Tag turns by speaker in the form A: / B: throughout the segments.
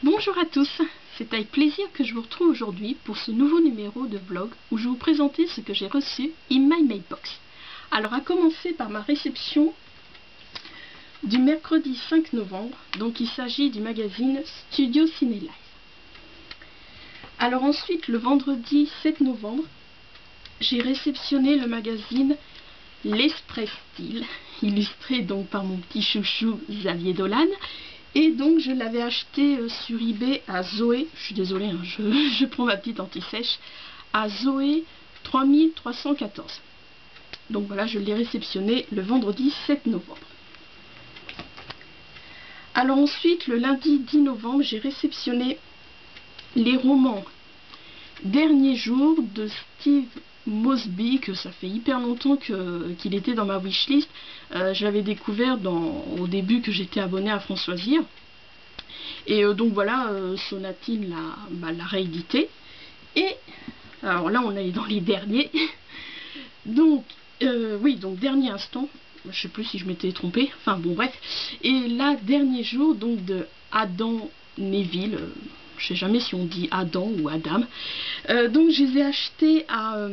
A: Bonjour à tous, c'est avec plaisir que je vous retrouve aujourd'hui pour ce nouveau numéro de vlog où je vais vous présenter ce que j'ai reçu in my mailbox. Alors à commencer par ma réception du mercredi 5 novembre, donc il s'agit du magazine Studio Ciné Live. Alors ensuite le vendredi 7 novembre, j'ai réceptionné le magazine L'Express Style, illustré donc par mon petit chouchou Xavier Dolan. Et donc je l'avais acheté sur eBay à Zoé, je suis désolée, hein, je prends ma petite anti-sèche, à Zoé 3314. Donc voilà, je l'ai réceptionné le vendredi 7 novembre. Alors ensuite, le lundi 10 novembre, j'ai réceptionné les romans Dernier jour de Steve Mosby, que ça fait hyper longtemps qu'il était dans ma wishlist. Je l'avais découvert au début que j'étais abonnée à France Loisirs. Et donc voilà, Sonatine l'a réédité. Et alors là, on est dans les derniers. Donc, oui, donc dernier instant. Je sais plus si je m'étais trompée. Enfin bon, bref. Et là, dernier jour donc de Adam Neville. Je sais jamais si on dit Adam ou Adam. Donc je les ai achetés à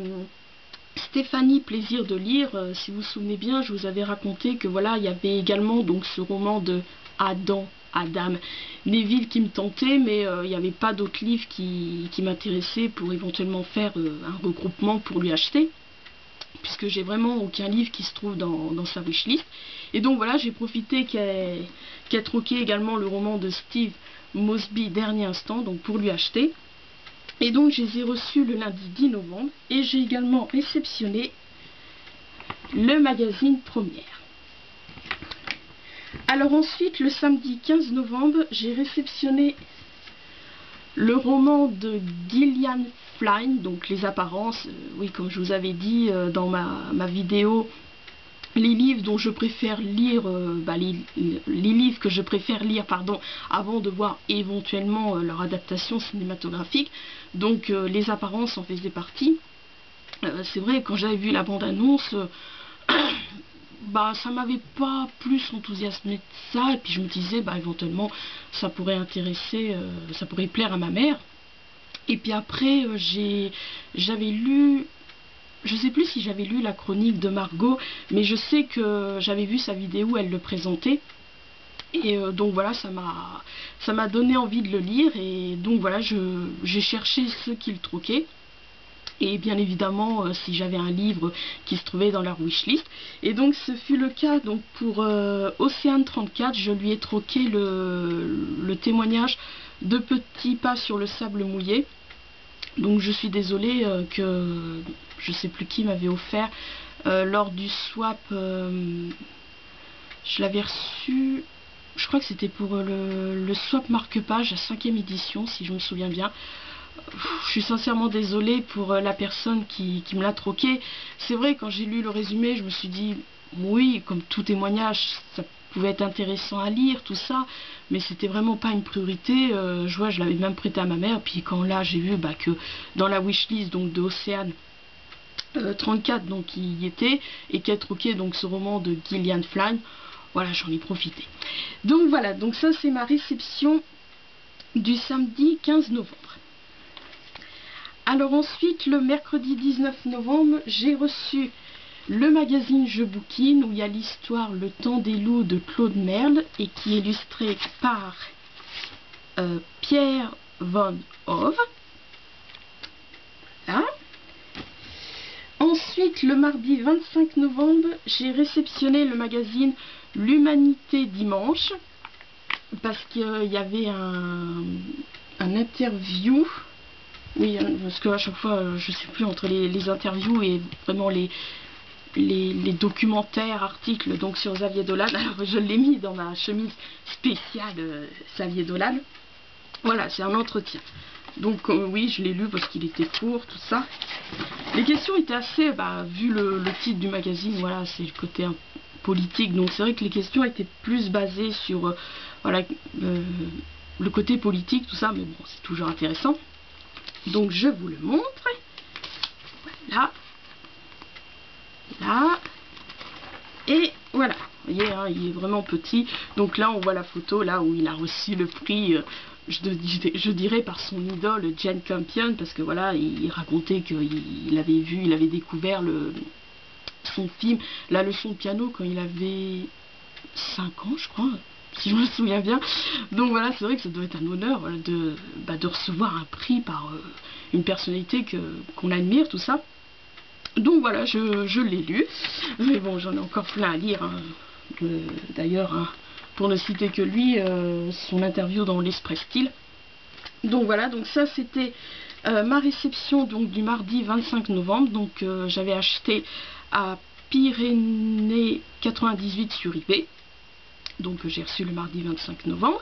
A: Stéphanie Plaisir de lire. Si vous vous souvenez bien, je vous avais raconté que voilà, il y avait également donc ce roman de Adam Neville qui me tentait, mais il n'y avait pas d'autres livres qui m'intéressaient pour éventuellement faire un regroupement pour lui acheter, puisque j'ai vraiment aucun livre qui se trouve dans sa wishlist. Et donc voilà, j'ai profité qu'elle troqué également le roman de Steve Mosby Dernier instant, donc pour lui acheter. Et donc je les ai reçus le lundi 10 novembre et j'ai également réceptionné le magazine Première. Alors ensuite, le samedi 15 novembre, j'ai réceptionné le roman de Gillian Flynn, donc Les Apparences. Oui, comme je vous avais dit dans ma vidéo, les livres dont je préfère lire, les livres que je préfère lire, pardon, avant de voir éventuellement leur adaptation cinématographique. Donc Les Apparences en faisaient partie. C'est vrai, quand j'avais vu la bande-annonce, ça m'avait pas plus enthousiasmé que ça, et puis je me disais, éventuellement, ça pourrait intéresser, ça pourrait plaire à ma mère. Et puis après, j'avais lu... Je sais plus si j'avais lu la chronique de Margot, mais je sais que j'avais vu sa vidéo où elle le présentait. Et donc voilà, ça m'a donné envie de le lire. Et donc voilà, j'ai cherché ceux qui le troquaient. Et bien évidemment, si j'avais un livre qui se trouvait dans leur wishlist. Et donc ce fut le cas donc pour Océane 34, je lui ai troqué le témoignage de Petits pas sur le sable mouillé. Donc je suis désolée que je sais plus qui m'avait offert lors du swap. Je l'avais reçu, je crois que c'était pour le swap marque-page, 5e édition si je me souviens bien. Je suis sincèrement désolée pour la personne qui me l'a troqué. C'est vrai, quand j'ai lu le résumé, je me suis dit oui, comme tout témoignage, ça pouvait être intéressant à lire, tout ça, mais c'était vraiment pas une priorité. Je l'avais même prêté à ma mère, puis quand là j'ai vu que dans la wishlist donc de Océane 34 donc il y était, et qu'elle troquait donc ce roman de Gillian Flynn, voilà, j'en ai profité. Donc voilà, donc ça c'est ma réception du samedi 15 novembre. Alors ensuite, le mercredi 19 novembre, j'ai reçu le magazine Je bouquine, où il y a l'histoire Le Temps des loups de Claude Merle, et qui est illustré par Pierre Van Hove. Là. Ensuite, le mardi 25 novembre, j'ai réceptionné le magazine L'Humanité Dimanche, parce qu'il y avait un interview. Oui, parce qu'à chaque fois, je sais plus entre les interviews et vraiment les documentaires, articles donc sur Xavier Dolan. Alors je l'ai mis dans ma chemise spéciale Xavier Dolan. Voilà, c'est un entretien. Donc oui, je l'ai lu parce qu'il était court, tout ça. Les questions étaient assez, vu le titre du magazine, voilà, c'est le côté politique. Donc c'est vrai que les questions étaient plus basées sur voilà, le côté politique, tout ça, mais bon, c'est toujours intéressant. Donc je vous le montre. Voilà. Là. Et voilà. Vous voyez, hein, il est vraiment petit. Donc là, on voit la photo là où il a reçu le prix, je dirais par son idole Jane Campion, parce que voilà, il racontait qu'il avait vu, il avait découvert son film La leçon de piano quand il avait 5 ans, je crois, si je me souviens bien. Donc voilà, c'est vrai que ça doit être un honneur, voilà, de recevoir un prix par une personnalité qu'on admire, tout ça. Donc voilà, je l'ai lu. Mais bon, j'en ai encore plein à lire. Hein. D'ailleurs, hein, pour ne citer que lui, son interview dans l'Express-Style. Donc voilà, donc ça c'était ma réception donc, du mardi 25 novembre. Donc j'avais acheté à Pyrénées 98 sur eBay. Donc j'ai reçu le mardi 25 novembre.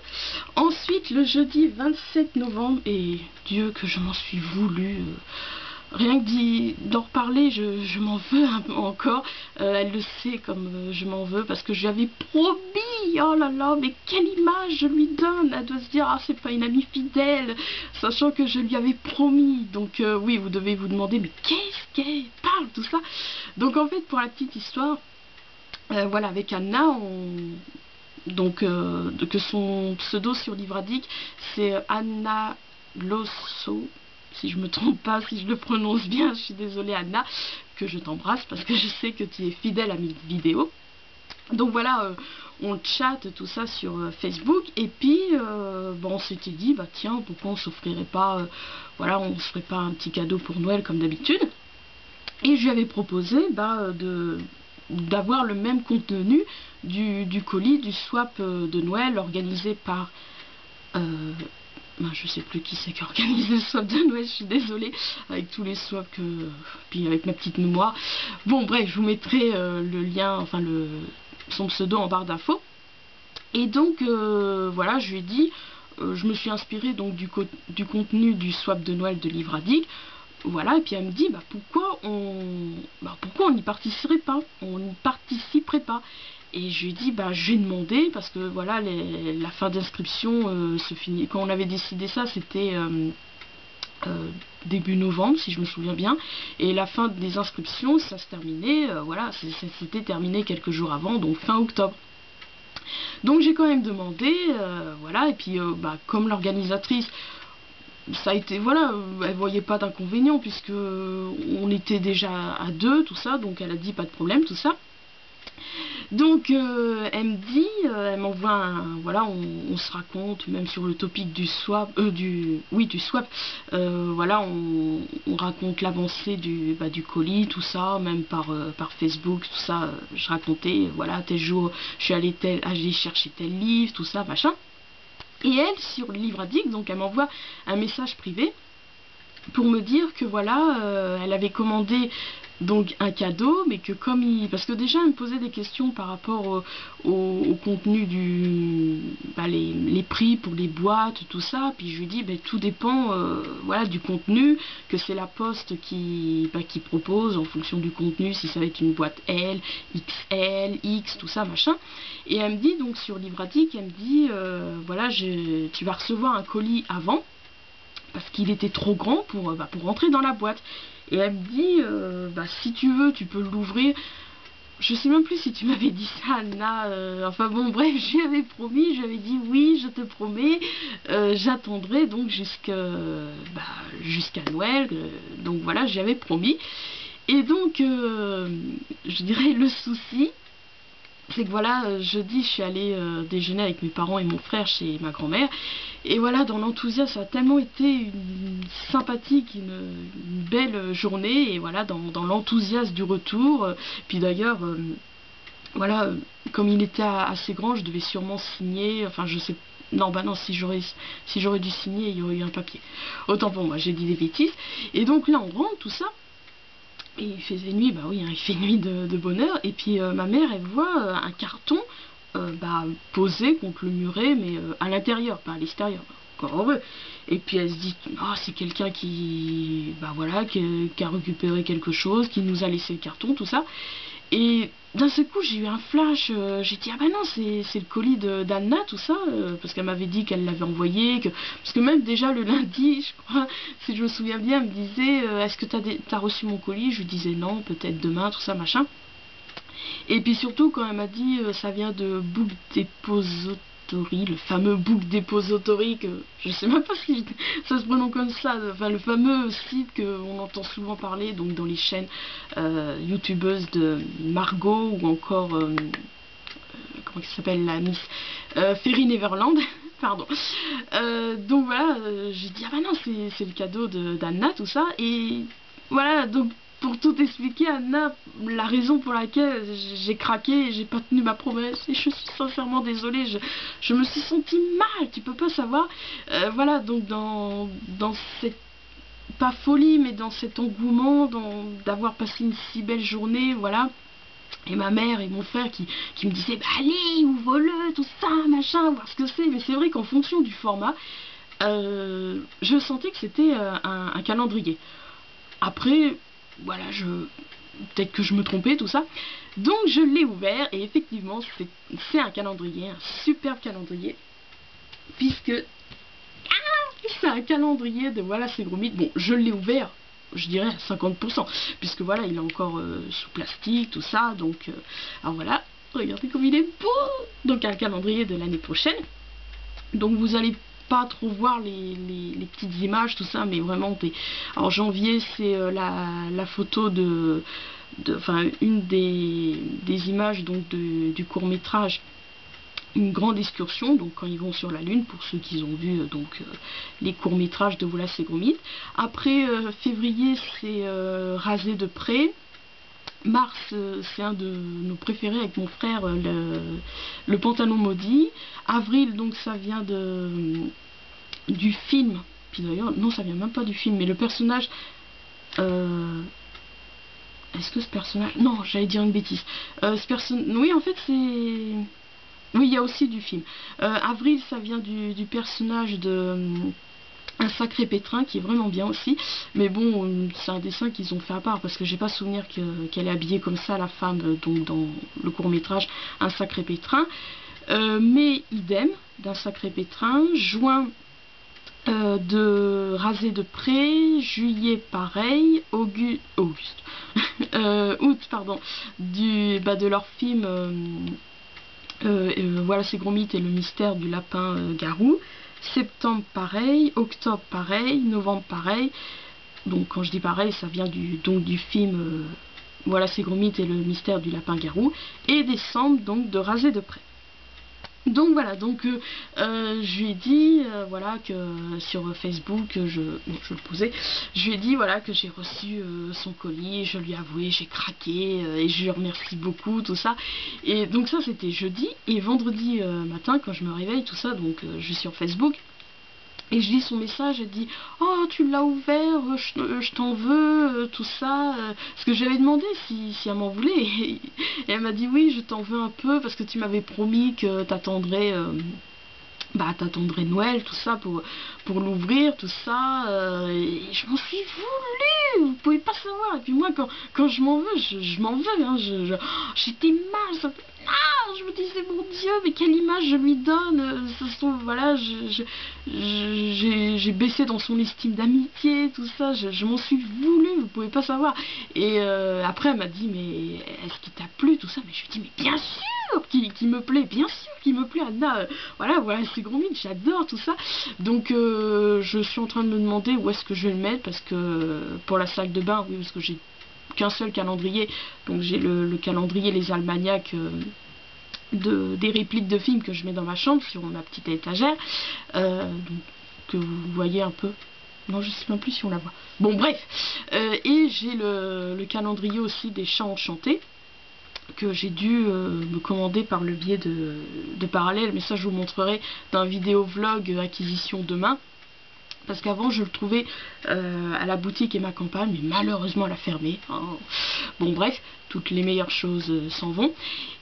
A: Ensuite le jeudi 27 novembre, et Dieu que je m'en suis voulu. Rien que d'en reparler, je m'en veux encore. Elle le sait comme je m'en veux parce que je lui avais promis. Oh là là, mais quelle image je lui donne. Elle doit se dire, ah, c'est pas une amie fidèle, sachant que je lui avais promis. Donc oui, vous devez vous demander, mais qu'est-ce qu'elle parle, tout ça. Donc en fait, pour la petite histoire, voilà, avec Anna, donc que son pseudo sur Livradic, c'est Anna Losso. Si je me trompe pas, si je le prononce bien, je suis désolée Anna, que je t'embrasse parce que je sais que tu es fidèle à mes vidéos. Donc voilà, on chatte tout ça sur Facebook, et puis bon, on s'était dit, bah tiens, pourquoi on s'offrirait pas, voilà, on se ferait pas un petit cadeau pour Noël comme d'habitude. Et je lui avais proposé d'avoir le même contenu du colis du swap de Noël organisé par... je sais plus qui c'est qui a organisé le swap de Noël, je suis désolée, avec tous les swaps puis avec ma petite mémoire. Bon bref, je vous mettrai le lien, enfin son pseudo en barre d'infos. Et donc voilà, je lui ai dit, je me suis inspirée donc du contenu du swap de Noël de Livradic. Voilà, et puis elle me dit, pourquoi on n'y participerait pas, Et je lui ai dit, je vais demander, parce que voilà, la fin d'inscription se finit. Quand on avait décidé ça, c'était début novembre, si je me souviens bien. Et la fin des inscriptions, ça se terminait, voilà, c'était terminé quelques jours avant, donc fin octobre. Donc j'ai quand même demandé, voilà, et puis comme l'organisatrice, ça a été, voilà, elle voyait pas d'inconvénient, puisque on était déjà à 2, tout ça, donc elle a dit pas de problème, tout ça. Donc elle me dit, elle m'envoie voilà, on se raconte même sur le topic du swap, du swap, voilà, on raconte l'avancée du colis, tout ça, même par Facebook, tout ça, je racontais, voilà, tel jour je suis allée chercher tel livre, tout ça, machin. Et elle, sur Livradic, donc elle m'envoie un message privé pour me dire que voilà, elle avait commandé donc un cadeau, mais que comme parce que déjà elle me posait des questions par rapport au contenu les prix pour les boîtes, tout ça, puis je lui dis tout dépend voilà, du contenu, que c'est la poste qui propose en fonction du contenu, si ça va être une boîte L, XL, X, tout ça, machin. Et elle me dit donc sur Livradic, elle me dit voilà, tu vas recevoir un colis avant, parce qu'il était trop grand pour rentrer dans la boîte. Et elle me dit, si tu veux, tu peux l'ouvrir. Je sais même plus si tu m'avais dit ça, Anna. Enfin bon, bref, j'avais promis, j'avais dit oui, je te promets, j'attendrai donc jusqu'à Noël. Donc voilà, j'avais promis. Et donc, je dirais le souci, c'est que voilà, jeudi, je suis allée déjeuner avec mes parents et mon frère chez ma grand-mère. Et voilà, dans l'enthousiasme, ça a tellement été une sympathique, une belle journée. Et voilà, dans l'enthousiasme du retour. Puis d'ailleurs, voilà, comme il était assez grand, je devais sûrement signer. Enfin, je sais. Non, non, si j'aurais dû signer, il y aurait eu un papier. Autant pour moi, j'ai dit des bêtises. Et donc là, on rentre, tout ça. Et il faisait nuit, oui, hein, il fait nuit de bonne heure. Et puis ma mère, elle voit un carton posé contre le muret, mais à l'intérieur, pas à l'extérieur. Encore heureux. Et puis elle se dit, c'est quelqu'un qui a récupéré quelque chose, qui nous a laissé le carton, tout ça. Et d'un seul coup, j'ai eu un flash, j'ai dit, non, c'est le colis d'Anna, tout ça, parce qu'elle m'avait dit qu'elle l'avait envoyé, parce que même déjà le lundi, je crois, si je me souviens bien, elle me disait, est-ce que t'as reçu mon colis? Je lui disais non, peut-être demain, tout ça, machin. Et puis surtout quand elle m'a dit ça vient de Book Depository, le fameux Book Depository, que je sais même pas si ça se prononce comme ça, enfin le fameux site qu'on entend souvent parler donc dans les chaînes youtubeuses de Margot ou encore comment ça s'appelle, la Miss Fairy Neverland. Pardon. Donc voilà, j'ai dit ah bah non, c'est le cadeau d'Anna, tout ça. Et voilà, donc pour tout expliquer, Anna, la raison pour laquelle j'ai craqué, j'ai pas tenu ma promesse, et je suis sincèrement désolée, je me suis sentie mal, tu peux pas savoir. Voilà, donc dans cette, pas folie, mais dans cet engouement d'avoir passé une si belle journée, voilà. Et ma mère et mon frère qui me disaient bah allez, ouvre-le, tout ça, machin, voir ce que c'est. Mais c'est vrai qu'en fonction du format, je sentais que c'était un calendrier. Après, voilà, peut-être que je me trompais, tout ça. Donc je l'ai ouvert et effectivement, c'est un calendrier, un superbe calendrier. Puisque c'est un calendrier de voilà, c'est gros mythes. Bon, je l'ai ouvert, je dirais à 50%, puisque voilà, il est encore sous plastique, tout ça, donc alors voilà, regardez comme il est beau. Donc un calendrier de l'année prochaine, donc vous allez pas trop voir les petites images, tout ça, mais vraiment alors janvier, c'est la photo enfin une des images donc du court-métrage Une grande excursion, donc quand ils vont sur la lune, pour ceux qui ont vu les courts-métrages de Voilà c'est gros mythes. Après février, c'est Rasé de près. Mars, c'est un de nos préférés avec mon frère, le pantalon maudit. Avril, donc ça vient du film. Puis d'ailleurs, non, ça vient même pas du film, mais le personnage. Est-ce que ce personnage. Non, j'allais dire une bêtise. Oui, en fait, c'est. Oui, il y a aussi du film. Avril, ça vient du personnage de Un sacré pétrin, qui est vraiment bien aussi. Mais bon, c'est un dessin qu'ils ont fait à part, parce que j'ai pas souvenir qu'elle est habillée comme ça, la femme, donc dans le court-métrage Un sacré pétrin. Mais idem, d'Un sacré pétrin. Juin, de Rasé de près. Juillet, pareil. Auguste. Août, pardon. De leur film... Voilà c'est gros mythes et le mystère du lapin garou. Septembre pareil, octobre pareil, novembre pareil. Donc quand je dis pareil, ça vient du film Voilà c'est gros mythes et le mystère du lapin garou. Et décembre, donc de Rasé de près. Donc voilà, donc je lui ai dit voilà que sur Facebook je le posais, je lui ai dit voilà que j'ai reçu son colis, je lui ai avoué, j'ai craqué et je lui remercie beaucoup, tout ça. Et donc ça c'était jeudi, et vendredi matin quand je me réveille, tout ça, donc je suis sur Facebook. Et je lis son message, elle dit oh tu l'as ouvert, je t'en veux, tout ça. Parce que j'avais demandé si elle m'en voulait. Et elle m'a dit oui, je t'en veux un peu parce que tu m'avais promis que t'attendrais Noël, tout ça, pour l'ouvrir, tout ça. Et je m'en suis voulu, vous pouvez pas savoir. Et puis moi quand je m'en veux, je m'en veux. Hein, j'étais mal, ça fait... Ah, je me disais mon Dieu, mais quelle image je lui donne. Ça se trouve, voilà, j'ai baissé dans son estime d'amitié, tout ça. Je m'en suis voulu, vous pouvez pas savoir. Et après, elle m'a dit, mais est-ce qu'il t'a plu, tout ça? Mais je lui ai dit, mais bien sûr qu'il me plaît, bien sûr qu'il me plaît, Anna. Voilà, c'est gros mythe, j'adore tout ça. Donc, je suis en train de me demander où est-ce que je vais le mettre, parce que pour la salle de bain, oui, parce que j'ai qu'un seul calendrier, donc j'ai le calendrier Les Almagnacs des répliques de films que je mets dans ma chambre sur ma petite étagère, donc, que vous voyez un peu. Non, je sais même plus si on la voit. Bon, bref. Et j'ai le calendrier aussi des Chats Enchantés, que j'ai dû me commander par le biais de Parallèle, mais ça je vous montrerai dans un vidéo vlog acquisition demain. Parce qu'avant je le trouvais à la boutique et ma campagne, mais malheureusement elle a fermé. Oh. Bon bref, toutes les meilleures choses s'en vont.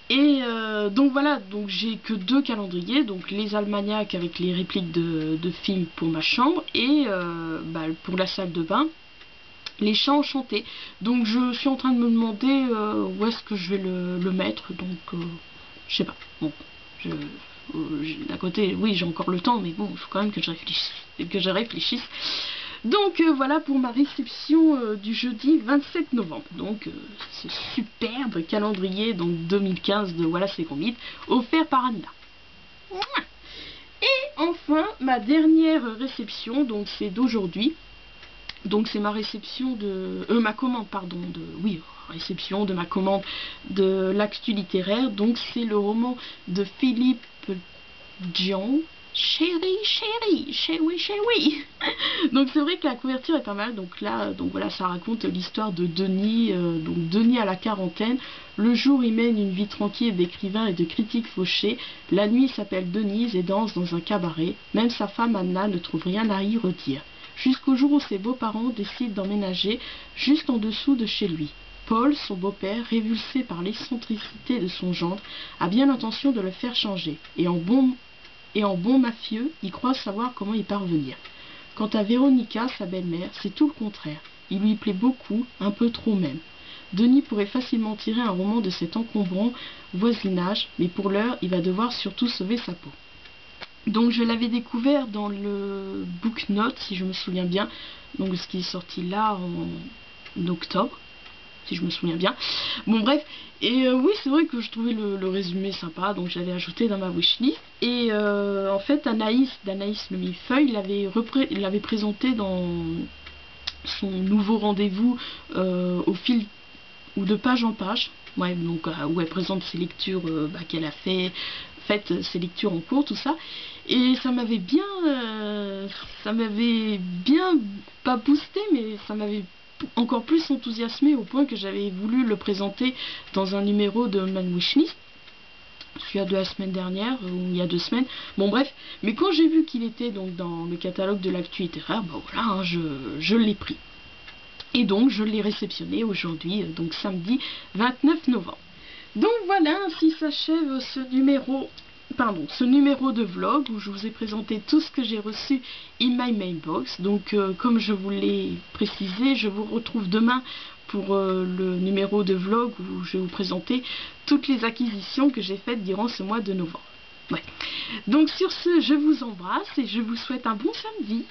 A: Et donc voilà, donc j'ai que 2 calendriers, donc les Almagnacs avec les répliques de films pour ma chambre, et pour la salle de bain, les Chats Enchantés. Donc je suis en train de me demander où est-ce que je vais le mettre, donc je sais pas. Bon, d'un côté, oui, j'ai encore le temps, mais bon, il faut quand même que je réfléchisse. Donc voilà pour ma réception du jeudi 27 novembre. Donc ce superbe calendrier donc 2015 de Voilà c'est qu'on mythe, offert par Anna. Et enfin ma dernière réception, donc c'est d'aujourd'hui. Donc c'est ma réception de... ma commande, pardon, de... Oui, réception de ma commande de l'actu littéraire. Donc c'est le roman de Philippe Dion, Chérie, chérie, chérie, chérie. Donc c'est vrai que la couverture est pas mal. Donc là, donc voilà, ça raconte l'histoire de Denis. Donc Denis à la quarantaine. Le jour, il mène une vie tranquille d'écrivain et de critique fauché. La nuit, il s'appelle Denise et danse dans un cabaret. Même sa femme Anna ne trouve rien à y redire. Jusqu'au jour où ses beaux-parents décident d'emménager juste en dessous de chez lui. Paul, son beau-père, révulsé par l'excentricité de son gendre, a bien l'intention de le faire changer. Et en bon mafieux, il croit savoir comment y parvenir. Quant à Véronica, sa belle-mère, c'est tout le contraire. Il lui plaît beaucoup, un peu trop même. Denis pourrait facilement tirer un roman de cet encombrant voisinage, mais pour l'heure, il va devoir surtout sauver sa peau. Donc je l'avais découvert dans le Book Note, si je me souviens bien, donc ce qui est sorti là en octobre, si je me souviens bien. Bon bref, et oui c'est vrai que je trouvais le résumé sympa, donc j'avais ajouté dans ma wishlist. Et en fait d'Anaïs Le Millefeuille l'avait présenté dans son nouveau rendez-vous au fil ou de page en page. Ouais, donc où elle présente ses lectures qu'elle a faites ses lectures en cours, tout ça. Et ça m'avait bien pas boosté, mais ça m'avait encore plus enthousiasmé au point que j'avais voulu le présenter dans un numéro de Man Wishlist, celui de la semaine dernière, ou il y a 2 semaines, bon bref, mais quand j'ai vu qu'il était donc dans le catalogue de l'actu littéraire, bah voilà, hein, je l'ai pris. Et donc je l'ai réceptionné aujourd'hui, donc samedi 29 novembre. Donc voilà, ainsi s'achève ce numéro de vlog où je vous ai présenté tout ce que j'ai reçu in my mailbox. Donc comme je vous l'ai précisé, je vous retrouve demain pour le numéro de vlog où je vais vous présenter toutes les acquisitions que j'ai faites durant ce mois de novembre. Ouais. Donc sur ce, je vous embrasse et je vous souhaite un bon samedi.